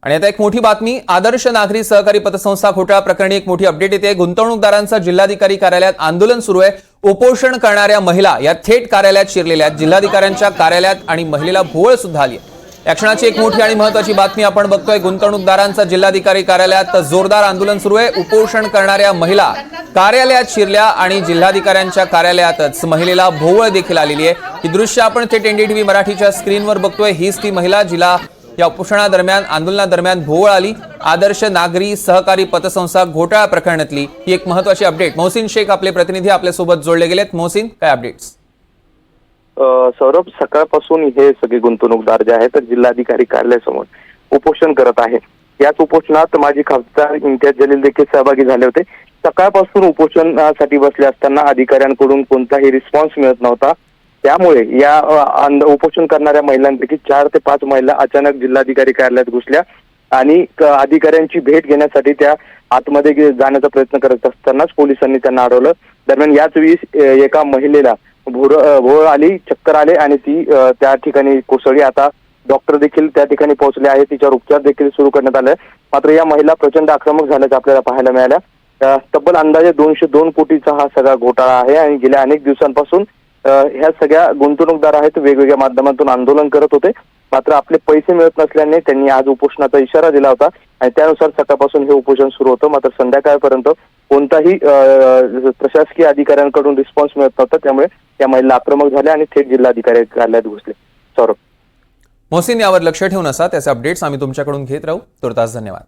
आणि आता एक मोठी बातमी, आदर्श नागरी सहकारी पतसंस्था घोटाळा प्रकरणी एक मोठी अपडेट येते। गुंतवणूकदारांचा जिल्हाधिकारी कार्यालयात आंदोलन सुरू आहे। उपोषण करणाऱ्या महिला या थेट कार्यालयात शिरलेल्या आहेत। जिल्हाधिकाऱ्यांच्या कार्यालयात आणि महिलेला भोवळ सुद्धा आली आहे। या क्षणाची एक मोठी आणि महत्त्वाची बातमी आपण बघतोय। गुंतवणूकदारांचा जिल्हाधिकारी कार्यालयात जोरदार आंदोलन सुरू आहे। उपोषण करणाऱ्या महिला कार्यालयात शिरल्या आणि जिल्हाधिकाऱ्यांच्या कार्यालयातच महिलेला भोवळ देखील आलेली आहे। ही दृश्य आपण थेट एनडीटीव्ही मराठीच्या स्क्रीनवर बघतोय। हीच ती महिला जिला या उपोषणादरम्यान आंदोलनादरम्यान भोवळ आली। आदर्श नागरी सहकारी पतसंस्था घोटाळा प्रकरणातली ही एक महत्त्वाची अपडेट। मोहसिन शेख आपले प्रतिनिधी आपल्या सोबत जोडले गेलेत। मोहसिन, काय अपडेट्स? सौरभ, सकाळपासून हे सगळे गुंतवणूकदार जे आहेत जिल्हाधिकारी कार्यालयासमोर उपोषण करत आहेत। याच उपोषणात माजी खासदार इम्तियाज जलील देखील सहभागी झाले होते। सकाळपासून उपोषणासाठी बसले असताना अधिकाऱ्यांकडून कोणताही रिस्पॉन्स मिळत नव्हता। त्यामुळे या उपोषण करणाऱ्या महिलांपैकी 4 ते 5 महिला अचानक जिल्हाधिकारी कार्यालयात घुसल्या आणि अधिकाऱ्यांची भेट घेण्यासाठी त्या आतमध्ये जाण्याचा प्रयत्न करत असतानाच पोलिसांनी त्यांना अडवलं। दरम्यान याच वेळी एका महिलेला भोवळ आली, चक्कर आले आणि ती त्या ठिकाणी कोसळली। आता डॉक्टर देखील त्या ठिकाणी पोहोचले आहेत, तिच्यावर उपचार देखील सुरू करण्यात आले। मात्र या महिला प्रचंड आक्रमक झाल्याचं आपल्याला पाहायला मिळालं। तब्बल अंदाजे 202 कोटीचा हा सगळा घोटाळा आहे आणि गेल्या अनेक दिवसांपासून ह्या सगळ्या गुंतवणूकदार आहेत वेगवेगळ्या माध्यमातून आंदोलन करत होते। मात्र आपले पैसे मिळत नसल्याने त्यांनी आज उपोषणाचा इशारा दिला होता आणि त्यानुसार सकाळपासून हे उपोषण सुरू होतं। मात्र संध्याकाळपर्यंत कोणताही प्रशासकीय अधिकाऱ्यांकडून रिस्पॉन्स मिळत नव्हता। त्यामुळे या महिला आक्रमक झाल्या आणि थेट जिल्हाधिकारी कार्यालयात घुसले। सौरभ, मोहसिन, यावर लक्ष ठेवून असा त्याचे अपडेट्स आम्ही तुमच्याकडून घेत राहू। तुर्तास धन्यवाद।